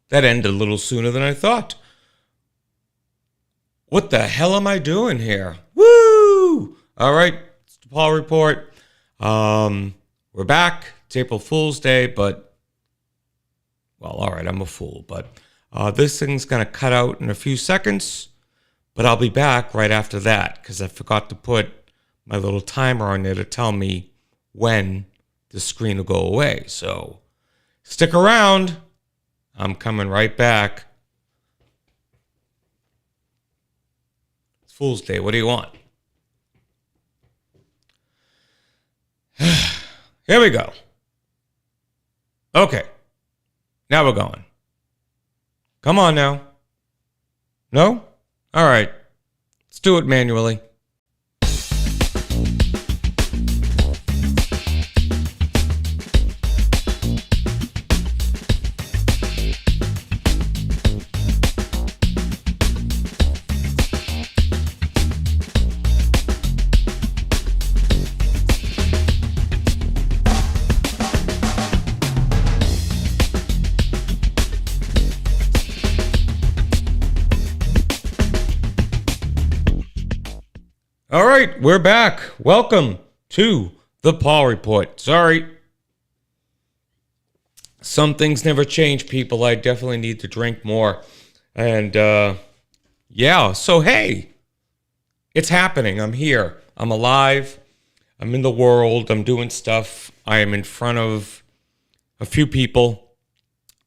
that ended a little sooner than I thought. What the hell am I doing here? Woo! All right, it's the Paul Report. We're back. It's April Fool's Day, but, well, all right, I'm a fool. But this thing's going to cut out in a few seconds, but I'll be back right after that because I forgot to put my little timer on there to tell me when the screen will go away. So stick around. I'm coming right back. It's Fool's Day. What do you want? Here we go. Okay. Now we're going. Come on now. No? All right. Let's do it manually. All right, we're back. Welcome to the Paul Report. Sorry. Some things never change, people. I definitely need to drink more. And, yeah, so hey, it's happening. I'm here. I'm alive. I'm in the world. I'm doing stuff. I am in front of a few people.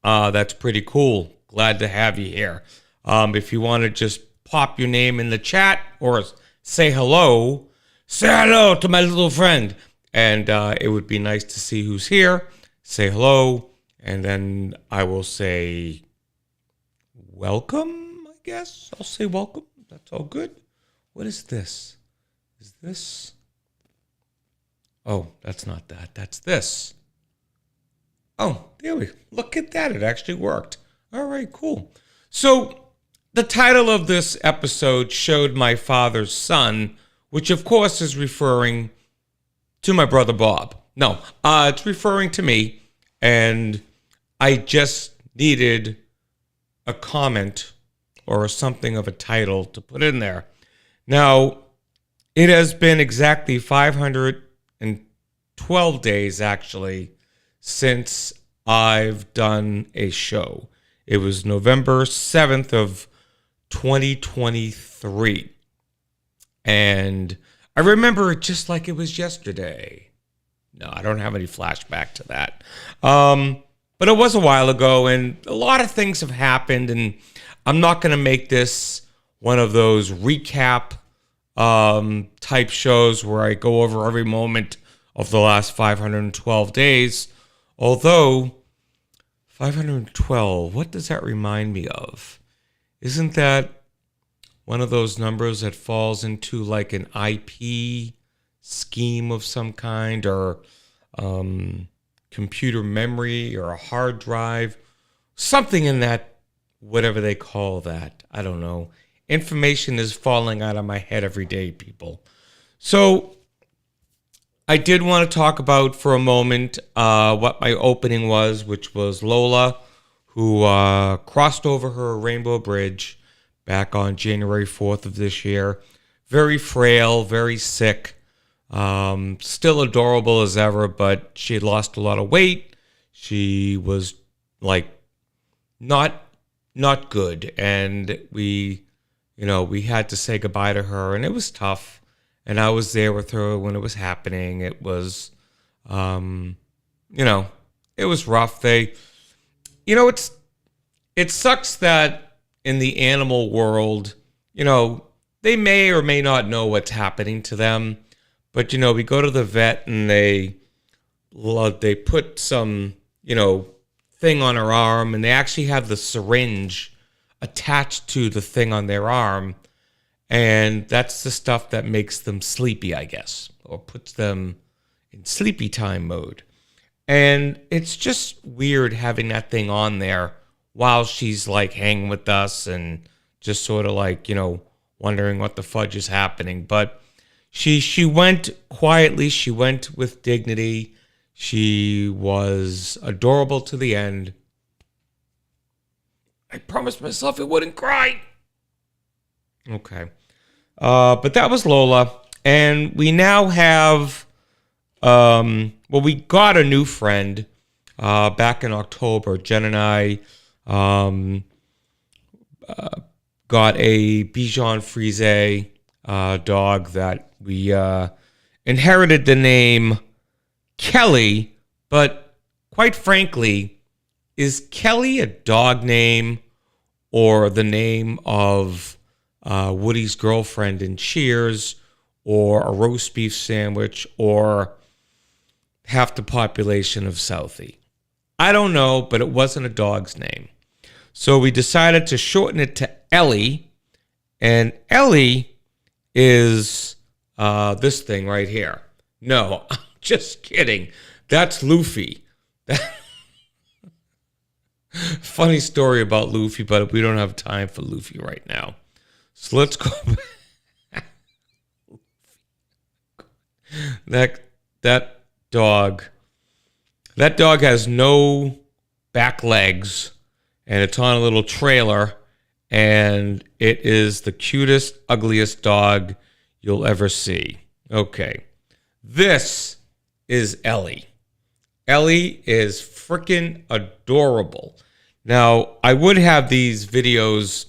That's pretty cool. Glad to have you here. If you want to just pop your name in the chat or say hello to my little friend. And it would be nice to see who's here. Say hello, and then I will say welcome, I guess. I'll say welcome. That's all good. What is this? Is this? Oh, that's not that. That's this. Oh, there we go. Look at that. It actually worked. All right, cool. So the title of this episode showed my father's son, which of course is referring to my brother Bob. No, it's referring to me, and I just needed a comment or something of a title to put in there. Now, it has been exactly 512 days, actually, since I've done a show. It was November 7th of 2023. And I remember it just like it was yesterday. No, I don't have any flashback to that. But it was a while ago, and a lot of things have happened, and I'm not going to make this one of those recap type shows where I go over every moment of the last 512 days. Although, 512, what does that remind me of? Isn't that one of those numbers that falls into like an IP scheme of some kind, or computer memory, or a hard drive? Something in that, whatever they call that. I don't know. Information is falling out of my head every day, people. So I did want to talk about for a moment what my opening was, which was Lola, who crossed over her rainbow bridge back on January 4th of this year. Very frail, very sick, still adorable as ever, but she had lost a lot of weight. She was like not good, and we had to say goodbye to her, and it was tough. And I was there with her when it was happening. It was, it was rough. It sucks that in the animal world, they may or may not know what's happening to them. But, we go to the vet and they put some, thing on her arm, and they actually have the syringe attached to the thing on their arm. And that's the stuff that makes them sleepy, I guess, or puts them in sleepy time mode. And it's just weird having that thing on there while she's like hanging with us and just sort of like, wondering what the fudge is happening. But she went quietly. She went with dignity. She was adorable to the end. I promised myself it wouldn't cry. Okay. But that was Lola. And we now have, we got a new friend back in October. Jen and I got a Bichon Frise dog that we inherited the name Kelly, but quite frankly, is Kelly a dog name or the name of Woody's girlfriend in Cheers, or a roast beef sandwich, or half the population of Southie? I don't know, but it wasn't a dog's name. So we decided to shorten it to Ellie, and Ellie is this thing right here. No, I'm just kidding. That's Luffy. Funny story about Luffy, but we don't have time for Luffy right now. So let's go back. That dog has no back legs, and it's on a little trailer, and it is the cutest, ugliest dog you'll ever see. Okay. This is Ellie. Ellie is freaking adorable. Now, I would have these videos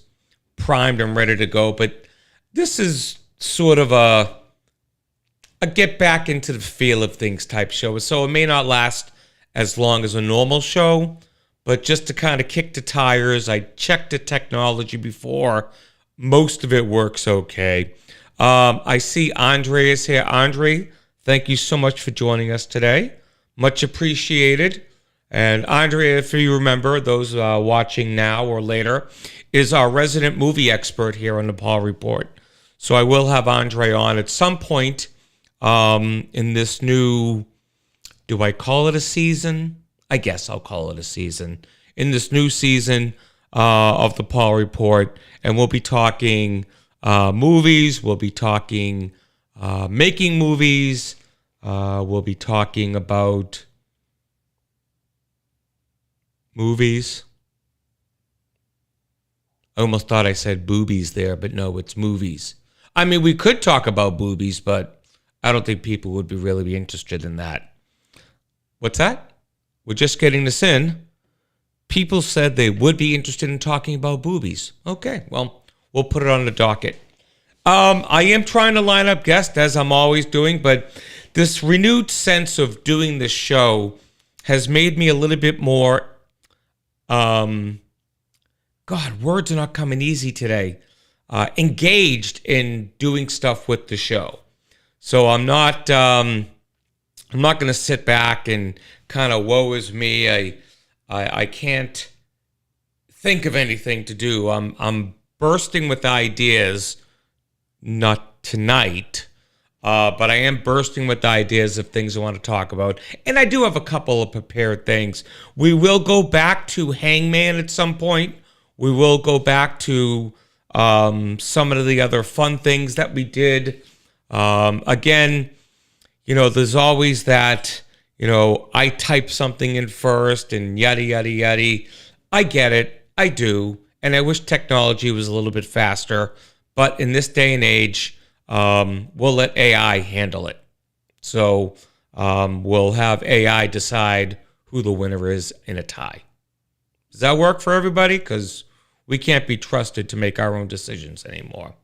primed and ready to go, but this is sort of a get back into the feel of things type show. So it may not last as long as a normal show, but just to kind of kick the tires. I checked the technology before. Most of it works okay. I see Andre is here. Andre, thank you so much for joining us today. Much appreciated. And Andre, if you remember, those watching now or later, is our resident movie expert here on the Paul Report. So I will have Andre on at some point in this new, do I call it a season? I guess I'll call it a season. In this new season of the Paul Report. And we'll be talking movies. We'll be talking making movies. We'll be talking about movies. I almost thought I said boobies there, but no, it's movies. I mean, we could talk about boobies, but I don't think people would really be interested in that. What's that? We're just getting this in. People said they would be interested in talking about boobies. Okay, well, we'll put it on the docket. I am trying to line up guests, as I'm always doing, but this renewed sense of doing this show has made me a little bit more, God, words are not coming easy today, engaged in doing stuff with the show. So I'm not going to sit back and kind of woe is me. I can't think of anything to do. I'm bursting with ideas, not tonight, but I am bursting with ideas of things I want to talk about. And I do have a couple of prepared things. We will go back to Hangman at some point. We will go back to some of the other fun things that we did. Again, you know, there's always that, you know, I type something in first and yada, yada, yada. I get it. I do. And I wish technology was a little bit faster. But in this day and age, we'll let AI handle it. So we'll have AI decide who the winner is in a tie. Does that work for everybody? Because we can't be trusted to make our own decisions anymore.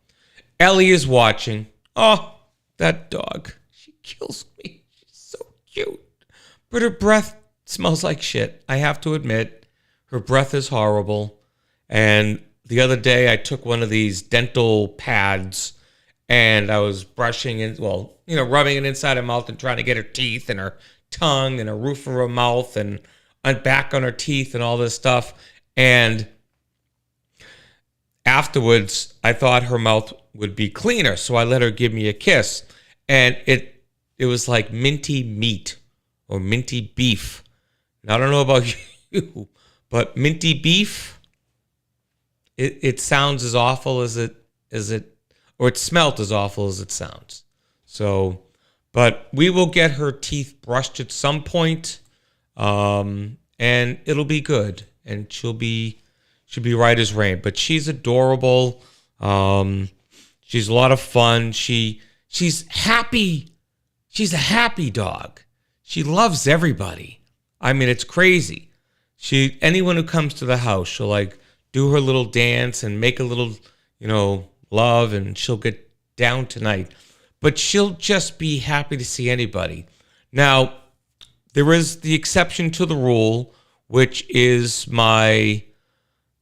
Ellie is watching. Oh, that dog. She kills me. She's so cute. But her breath smells like shit. I have to admit, her breath is horrible. And the other day I took one of these dental pads and I was brushing it, rubbing it inside her mouth and trying to get her teeth and her tongue and her roof of her mouth and back on her teeth and all this stuff. And afterwards, I thought her mouth would be cleaner, so I let her give me a kiss. And it was like minty meat or minty beef. And I don't know about you, but minty beef, it sounds as awful as it or it smelt as awful as it sounds. So, but we will get her teeth brushed at some point, and it'll be good, and she'll be She'll be right as rain. But she's adorable. She's a lot of fun. She's happy. She's a happy dog. She loves everybody. I mean, it's crazy. Anyone who comes to the house, she'll like do her little dance and make a little, love, and she'll get down tonight. But she'll just be happy to see anybody. Now, there is the exception to the rule, which is my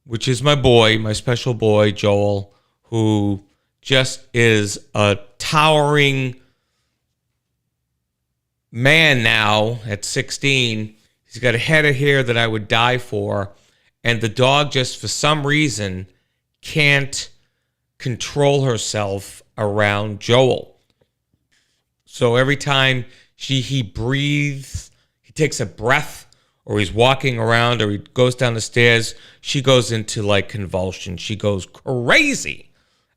boy, my special boy, Joel, who just is a towering man now at 16. He's got a head of hair that I would die for. And the dog just, for some reason, can't control herself around Joel. So every time he breathes, he takes a breath, or he's walking around, or he goes down the stairs, she goes into like convulsion. She goes crazy.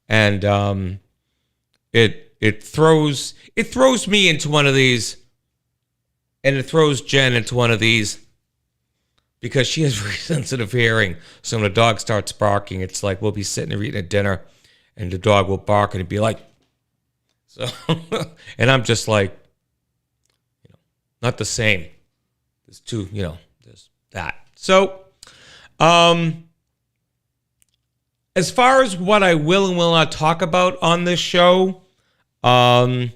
And it throws me into one of these, and it throws Jen into one of these, because she has very sensitive hearing. So when a dog starts barking, it's like we'll be sitting there eating a dinner, and the dog will bark, and it'd be like, so, and I'm just like, not the same. There's two, there's that. So, as far as what I will and will not talk about on this show, I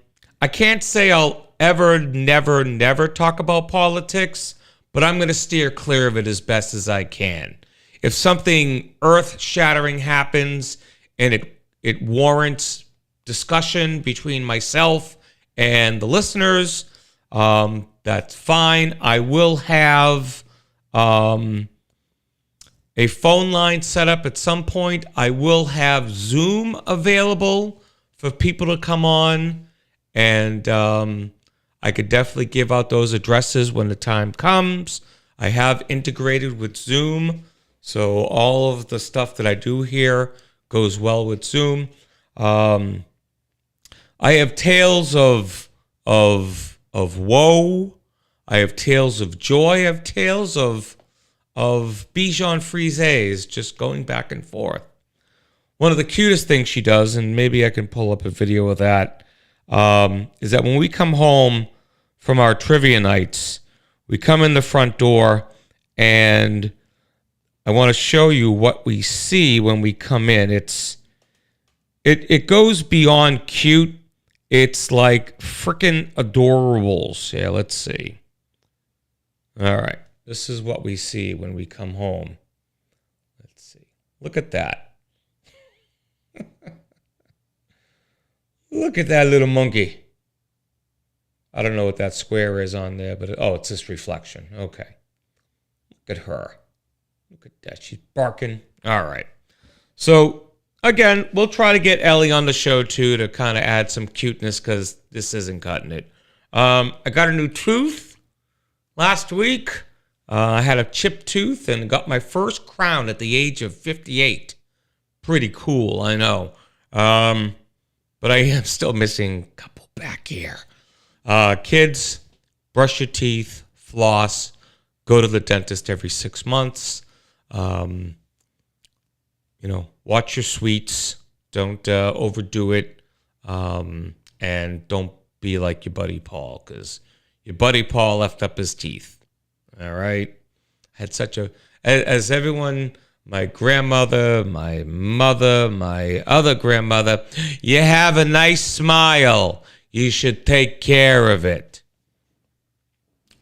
can't say I'll ever, never talk about politics, but I'm going to steer clear of it as best as I can. If something earth-shattering happens and it warrants discussion between myself and the listeners, that's fine. I will have a phone line set up at some point. I will have Zoom available for people to come on, and I could definitely give out those addresses when the time comes. I have integrated with Zoom, so all of the stuff that I do here goes well with Zoom. I have tales of woe. I have tales of joy. I have tales of Bichon Frises just going back and forth. One of the cutest things she does, and maybe I can pull up a video of that, is that when we come home from our trivia nights, we come in the front door, and I want to show you what we see when we come in. It goes beyond cute. It's like freaking adorables. Yeah, let's see. All right. This is what we see when we come home. Let's see. Look at that. Look at that little monkey. I don't know what that square is on there, but it's this reflection. Okay. Look at her. Look at that. She's barking. All right. So, again, we'll try to get Ellie on the show, too, to kind of add some cuteness, because this isn't cutting it. I got a new tooth last week. I had a chipped tooth and got my first crown at the age of 58. Pretty cool, I know. But I am still missing a couple back here. Kids, brush your teeth, floss, go to the dentist every 6 months. Watch your sweets. Don't overdo it. And don't be like your buddy Paul, because your buddy Paul left up his teeth. All right. Had as everyone, my grandmother, my mother, my other grandmother, you have a nice smile. You should take care of it.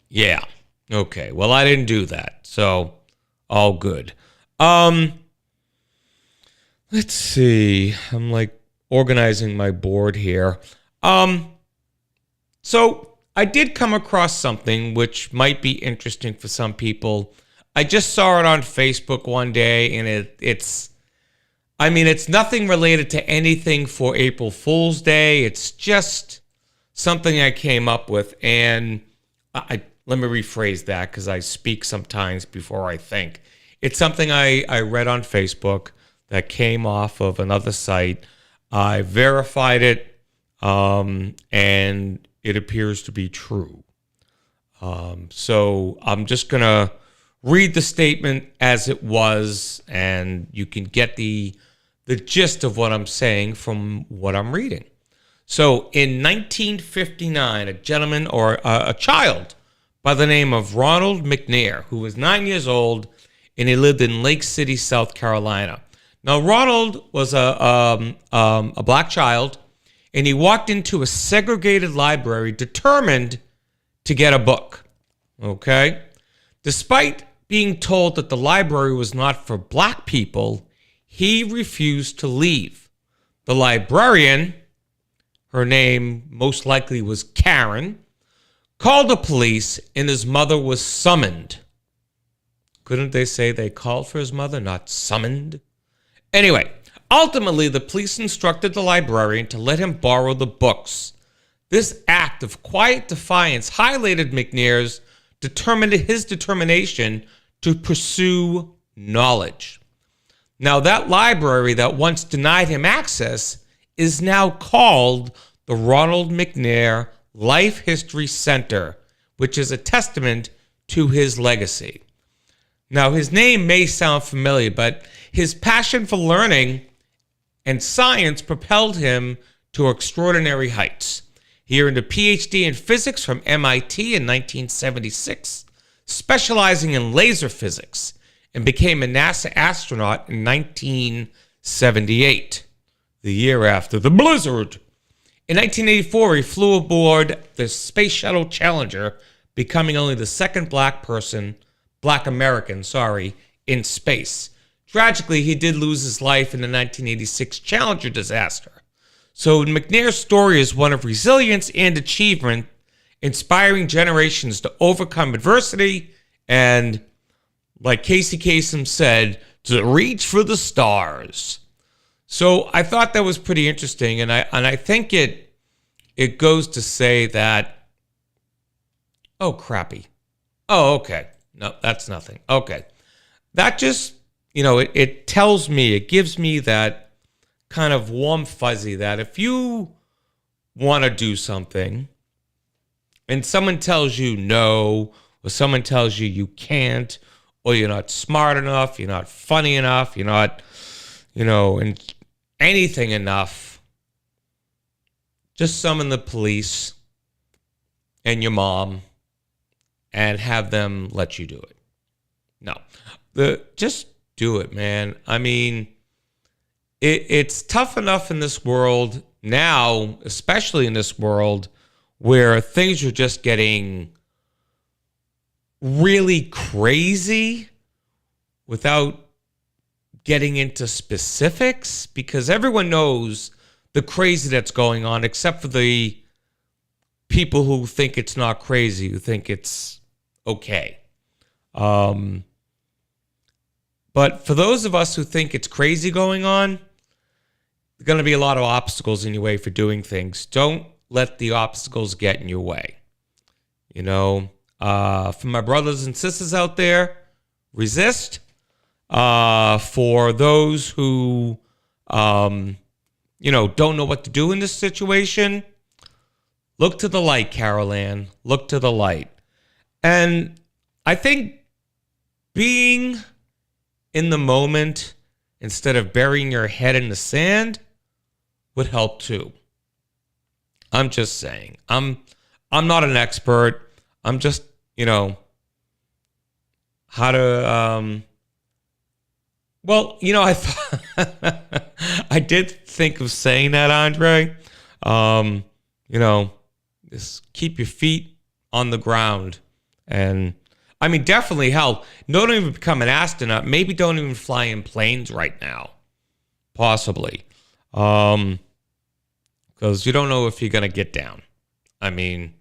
Yeah. Okay. Well, I didn't do that. So, all good. Let's see. I'm like organizing my board here. So I did come across something which might be interesting for some people. I just saw it on Facebook one day, and it's nothing related to anything for April Fool's Day. It's just something I came up with, and let me rephrase that, because I speak sometimes before I think. It's something I read on Facebook that came off of another site. I verified it, and it appears to be true. So I'm just going to read the statement as it was, and you can get the gist of what I'm saying from what I'm reading. So in 1959, a gentleman or a child by the name of Ronald McNair, who was 9 years old, and he lived in Lake City, South Carolina. Now, Ronald was a black child, and he walked into a segregated library determined to get a book. Okay? Despite being told that the library was not for black people, he refused to leave. The librarian, her name most likely was Karen, called the police, and his mother was summoned. Couldn't they say they called for his mother, not summoned? Anyway, ultimately, the police instructed the librarian to let him borrow the books. This act of quiet defiance highlighted McNair's determination to pursue knowledge. Now, that library that once denied him access is now called the Ronald McNair Life History Center, which is a testament to his legacy. Now, his name may sound familiar, but his passion for learning and science propelled him to extraordinary heights. He earned a PhD in physics from MIT in 1976, specializing in laser physics, and became a NASA astronaut in 1978, the year after the blizzard. In 1984, he flew aboard the Space Shuttle Challenger, becoming only the second black American, in space. Tragically, he did lose his life in the 1986 Challenger disaster. So McNair's story is one of resilience and achievement, inspiring generations to overcome adversity and, like Casey Kasem said, to reach for the stars. So I thought that was pretty interesting, and I think it goes to say that, oh, crappy. Oh, okay. No, that's nothing. Okay. That just, it tells me, it gives me that kind of warm fuzzy that if you want to do something and someone tells you no, or someone tells you you can't, or you're not smart enough, you're not funny enough, you're not, and anything enough, just summon the police and your mom and have them let you do it. No, just do it, man. I mean, it's tough enough in this world now, especially in this world where things are just getting really crazy without getting into specifics, because everyone knows the crazy that's going on, except for the people who think it's not crazy, who think it's okay. But for those of us who think it's crazy going on, there's going to be a lot of obstacles in your way for doing things. Don't let the obstacles get in your way. For my brothers and sisters out there, resist. For those who, don't know what to do in this situation, look to the light, Carol Ann. Look to the light. And I think being in the moment instead of burying your head in the sand would help too. I'm just saying. I'm not an expert. I'm just, how to, I thought I did think of saying that, Andre. Just keep your feet on the ground. And I mean, definitely help. Don't even become an astronaut. Maybe don't even fly in planes right now. Possibly. Because you don't know if you're going to get down. I mean,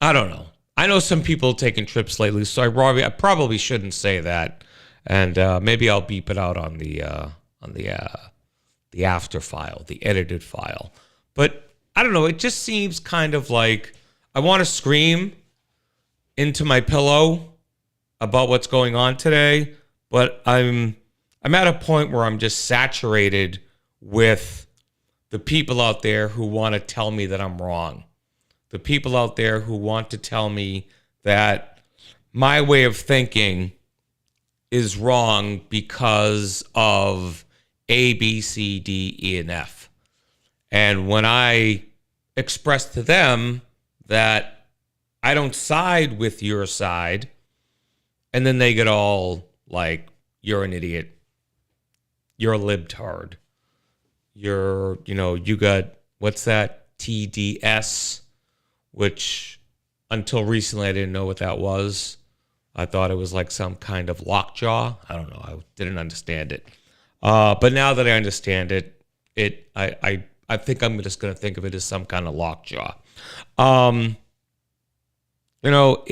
I don't know. I know some people taking trips lately, so I probably shouldn't say that. And maybe I'll beep it out on the after file, the edited file. But I don't know. It just seems kind of like I want to scream into my pillow about what's going on today, but I'm at a point where I'm just saturated with the people out there who want to tell me that I'm wrong. The people out there who want to tell me that my way of thinking is wrong because of A, B, C, D, E, and F. And when I express to them that I don't side with your side, and then they get all like, you're an idiot, you're a libtard, you got, what's that, TDS, which until recently I didn't know what that was. I thought it was like some kind of lockjaw. I don't know. I didn't understand it. But now that I understand it, I think I'm just going to think of it as some kind of lockjaw. I know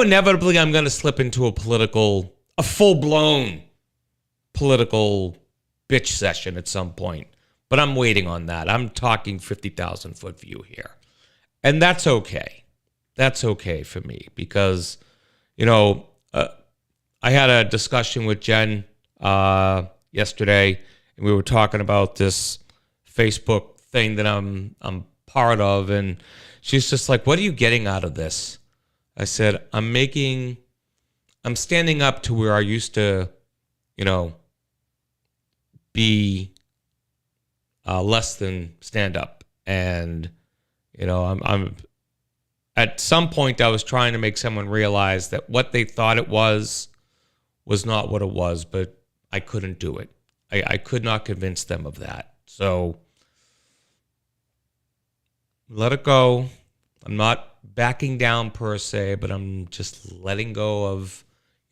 inevitably I'm going to slip into a full-blown political bitch session at some point, but I'm waiting on that. I'm talking 50,000 foot view here, and that's okay. That's okay for me because, I had a discussion with Jen yesterday, and we were talking about this Facebook thing that I'm part of, and she's just like, "What are you getting out of this?" I said, I'm standing up to where I used to, be less than stand up. And, I'm at some point I was trying to make someone realize that what they thought it was not what it was, but I couldn't do it. I could not convince them of that. So let it go. I'm not backing down per se, but I'm just letting go of,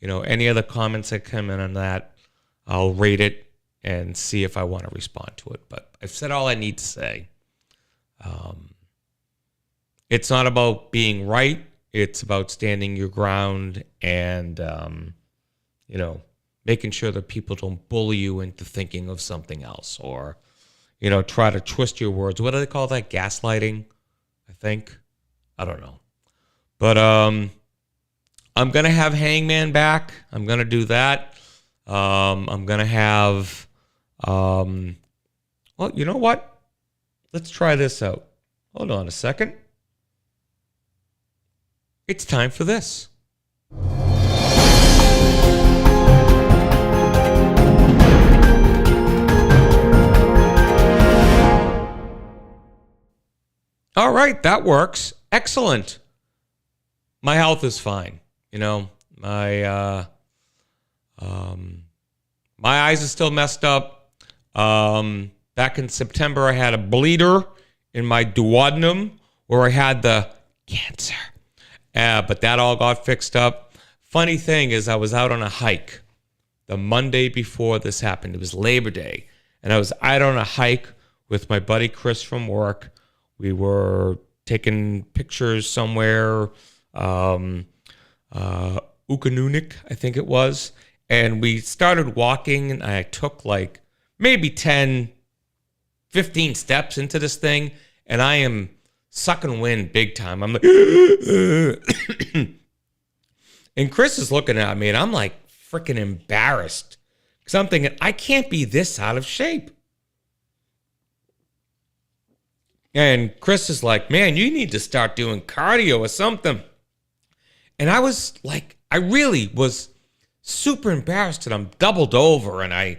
any other comments that come in on that. I'll rate it and see if I want to respond to it. But I've said all I need to say. It's not about being right. It's about standing your ground and, making sure that people don't bully you into thinking of something else or, try to twist your words. What do they call that? Gaslighting, I think. I don't know. But I'm going to have Hangman back. I'm going to do that. I'm going to have, well, you know what? Let's try this out. Hold on a second. It's time for this. All right, that works. Excellent. My health is fine. My eyes are still messed up. Back in September, I had a bleeder in my duodenum where I had the cancer. But that all got fixed up. Funny thing is, I was out on a hike the Monday before this happened. It was Labor Day. And I was out on a hike with my buddy Chris from work. We were taking pictures somewhere, Ukanunik, I think it was. And we started walking, and I took like maybe 10, 15 steps into this thing, and I am sucking wind big time. I'm like, and Chris is looking at me, and I'm like freaking embarrassed because I'm thinking, I can't be this out of shape. And Chris is like, man, you need to start doing cardio or something. And I was like, I really was super embarrassed, and I'm doubled over, and I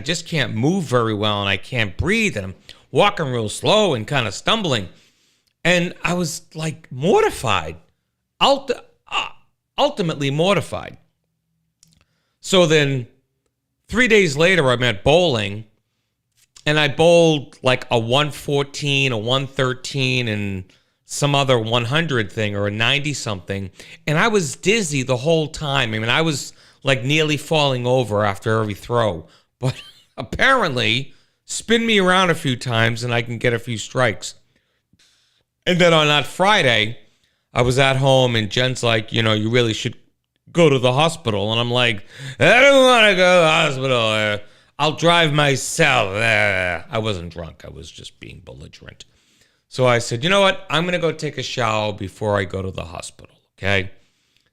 just can't move very well, and I can't breathe, and I'm walking real slow and kind of stumbling. And I was like mortified, ultimately mortified. So then 3 days later, I'm at bowling, and I bowled like a 114, a 113, and some other 100 thing or a 90 something. And I was dizzy the whole time. I mean, I was like nearly falling over after every throw. But apparently, spin me around a few times and I can get a few strikes. And then on that Friday, I was at home and Jen's like, you really should go to the hospital. And I'm like, I don't want to go to the hospital. I'll drive myself. I wasn't drunk. I was just being belligerent. So I said, you know what? I'm going to go take a shower before I go to the hospital, okay?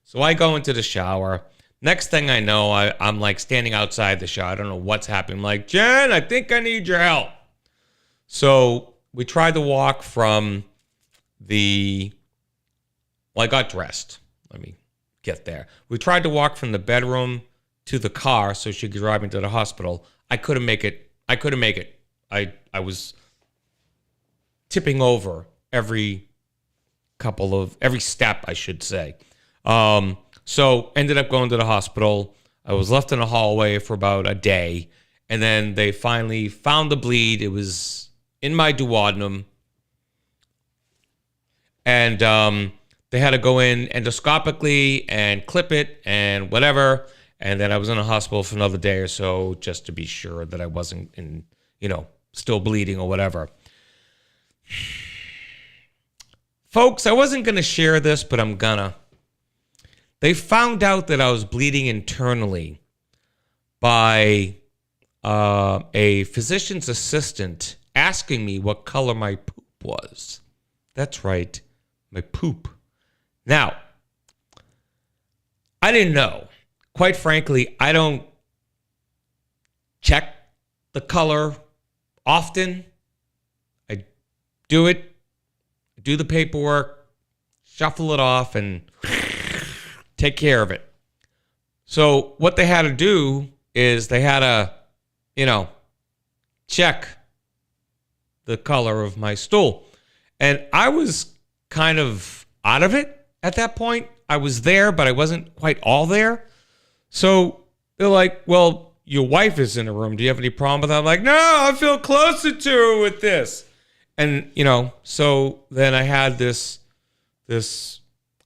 So I go into the shower. Next thing I know, I'm like standing outside the shower. I don't know what's happening. I'm like, Jen, I think I need your help. So we tried to walk from the Well, I got dressed. Let me get there. We tried to walk from the bedroom to the car so she could drive me to the hospital. I couldn't make it. I was tipping over every step, I should say. So ended up going to the hospital. I was left in a hallway for about a day, and then they finally found the bleed. It was in my duodenum, and they had to go in endoscopically and clip it and whatever. And then I was in a hospital for another day or so just to be sure that I wasn't still bleeding or whatever. Folks, I wasn't going to share this, but I'm gonna. They found out that I was bleeding internally by a physician's assistant asking me what color my poop was. That's right, my poop. Now, I didn't know. Quite frankly, I don't check the color often. I do it, do the paperwork, shuffle it off, and take care of it. So what they had to do is they had to, check the color of my stool. And I was kind of out of it at that point. I was there, but I wasn't quite all there. So they're like, well, your wife is in the room. Do you have any problem with that? I'm like, no, I feel closer to her with this. And, so then I had this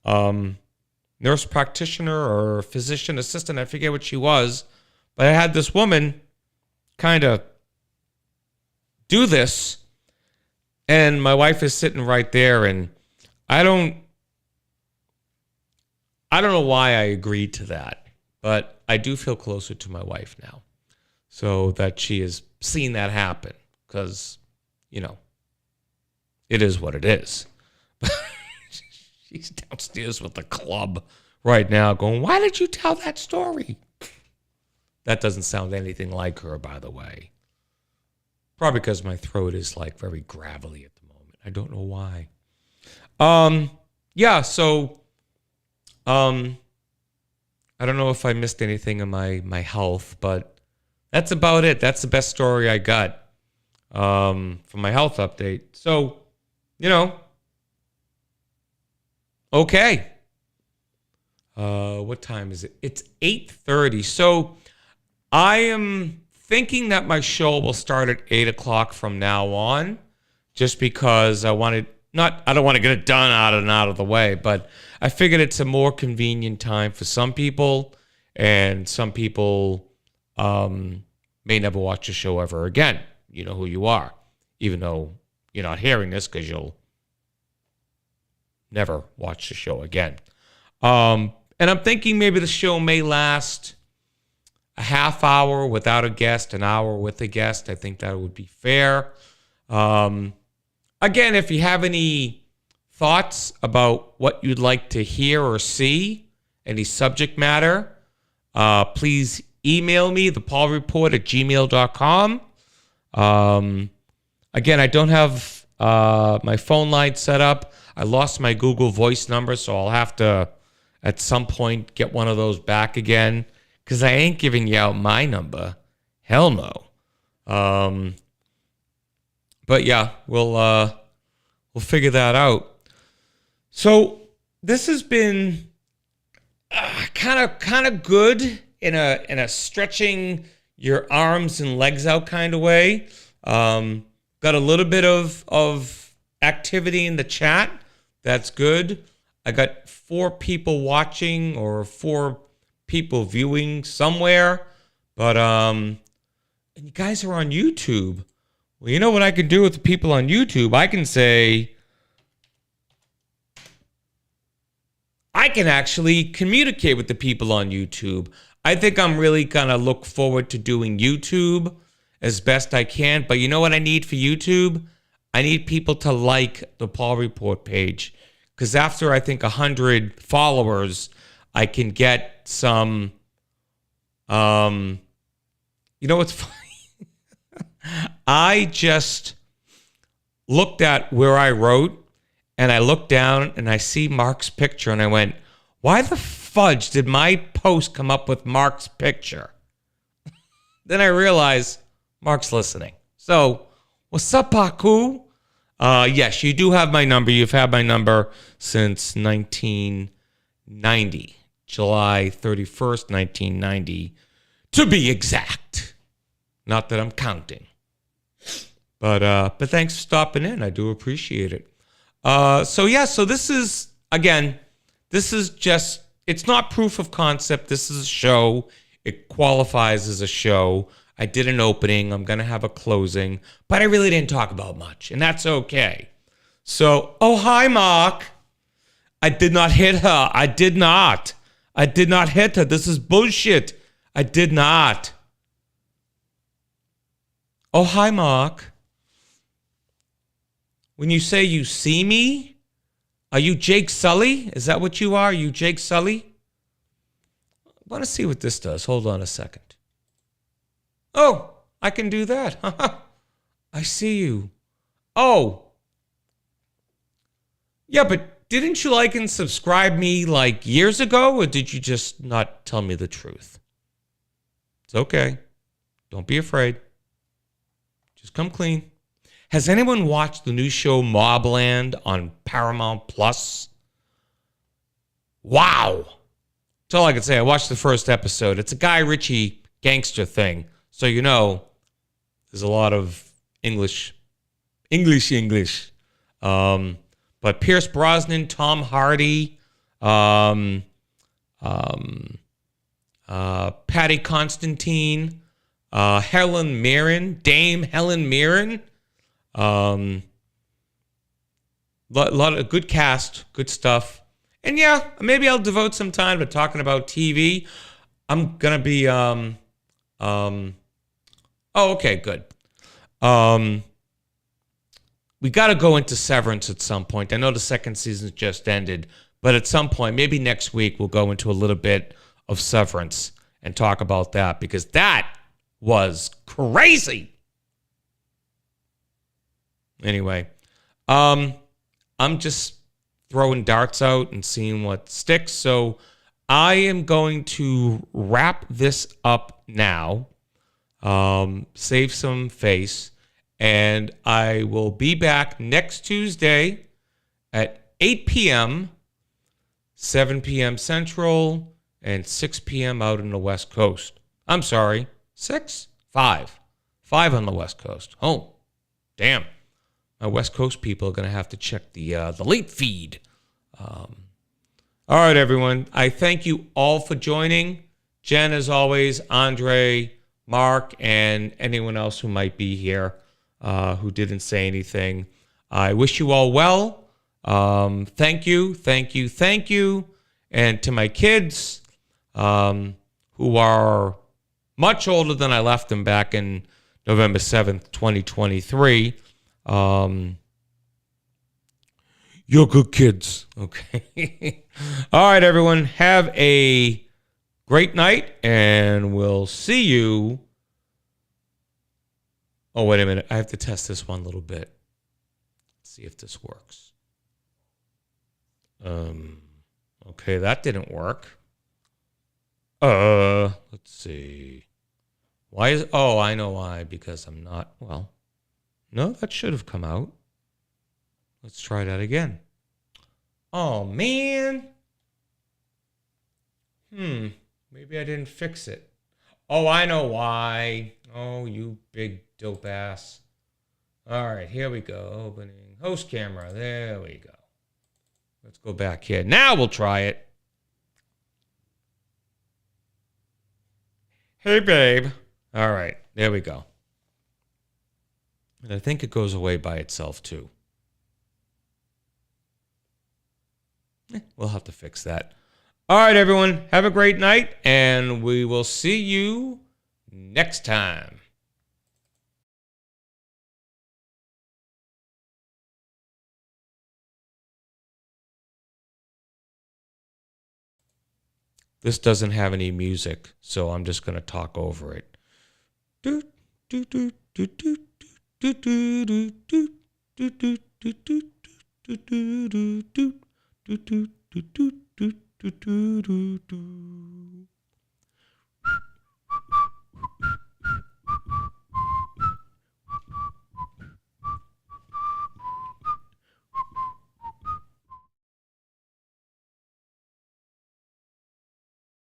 nurse practitioner or physician assistant. I forget what she was. But I had this woman kind of do this. And my wife is sitting right there. And I don't know why I agreed to that. But I do feel closer to my wife now, so that she has seen that happen, because, it is what it is. She's downstairs with the club right now going, why did you tell that story? That doesn't sound anything like her, by the way. Probably because my throat is like very gravelly at the moment. I don't know why. So I don't know if I missed anything in my health, but that's about it. That's the best story I got from my health update. So, okay. What time is it? It's 8:30. So I am thinking that my show will start at 8 o'clock from now on, just because I don't want to get it done out of the way, but I figured it's a more convenient time for some people, and some people may never watch the show ever again. You know who you are, even though you're not hearing this, because you'll never watch the show again. And I'm thinking maybe the show may last a half hour without a guest, an hour with a guest. I think that would be fair. Again, if you have any thoughts about what you'd like to hear or see, any subject matter, please email me, ThePaulReport@gmail.com. Again, I don't have my phone line set up. I lost my Google Voice number, so I'll have to, at some point, get one of those back again, because I ain't giving you out my number. Hell no. But yeah, we'll figure that out. So this has been kind of good in a stretching your arms and legs out kind of way. Got a little bit of activity in the chat. That's good. I got 4 people watching or 4 people viewing somewhere, but and you guys are on YouTube. Well, you know what I can do with the people on YouTube? I can say, I can actually communicate with the people on YouTube. I think I'm really gonna look forward to doing YouTube as best I can. But you know what I need for YouTube? I need people to like the Paul Report page, because after I think 100 followers, I can get some. You know what's funny? I just looked at where I wrote, and I look down and I see Mark's picture and I went, why the fudge did my post come up with Mark's picture? Then I realized Mark's listening. So, what's up, Paku? Yes, you do have my number. You've had my number since 1990, July 31st, 1990, to be exact. Not that I'm counting. But thanks for stopping in. I do appreciate it. So this is, again, it's not proof of concept. This is a show. It qualifies as a show. I did an opening. I'm going to have a closing. But I really didn't talk about much, and that's okay. So, oh, hi, Mark. I did not hit her. I did not hit her. This is bullshit. I did not. Oh, hi, Mark. When you say you see me, are you Jake Sully? Is that what you are? Are you Jake Sully? I want to see what this does. Hold on a second. Oh, I can do that. I see you. Oh. Yeah, but didn't you like and subscribe me like years ago, or did you just not tell me the truth? It's okay. Don't be afraid. Just come clean. Has anyone watched the new show Mobland on Paramount Plus? Wow. That's all I can say. I watched the first episode. It's a Guy Ritchie gangster thing. So you know there's a lot of English. But Pierce Brosnan, Tom Hardy, Patty Constantine, Helen Mirren, Dame Helen Mirren. Lot of good cast, good stuff. And yeah, maybe I'll devote some time to talking about TV. I'm gonna be okay, good. We got to go into Severance at some point. I know the second season just ended, but at some point, maybe next week, we'll go into a little bit of Severance and talk about that, because that was crazy. Anyway, I'm just throwing darts out and seeing what sticks. So I am going to wrap this up now, save some face, and I will be back next Tuesday at 8 p.m., 7 p.m. Central, and 6 p.m. out in the West Coast. I'm sorry, 6? 5. 5 on the West Coast. Oh, damn. My West Coast people are going to have to check the late feed. All right, everyone. I thank you all for joining. Jen, as always, Andre, Mark, and anyone else who might be here who didn't say anything. I wish you all well. Thank you. And to my kids, who are much older than I left them back in November 7th, 2023. You're good kids. Okay. All right, everyone. Have a great night, and we'll see you. Oh, wait a minute. I have to test this one little bit. Let's see if this works. Okay, that didn't work. Let's see. Why is... Oh, I know why. Because I'm not... Well, no, that should have come out. Let's try that again. Oh, man. Maybe I didn't fix it. Oh, I know why. Oh, you big dope ass. All right, here we go. Opening host camera. There we go. Let's go back here. Now we'll try it. Hey, babe. All right, there we go. And I think it goes away by itself, too. We'll have to fix that. All right, everyone. Have a great night, and we will see you next time. This doesn't have any music, so I'm just going to talk over it. Do, do, do, do, do, do, do, do, do, do, do, do, do. Do, do, do, do, do, do, do, do, do, do, do, do.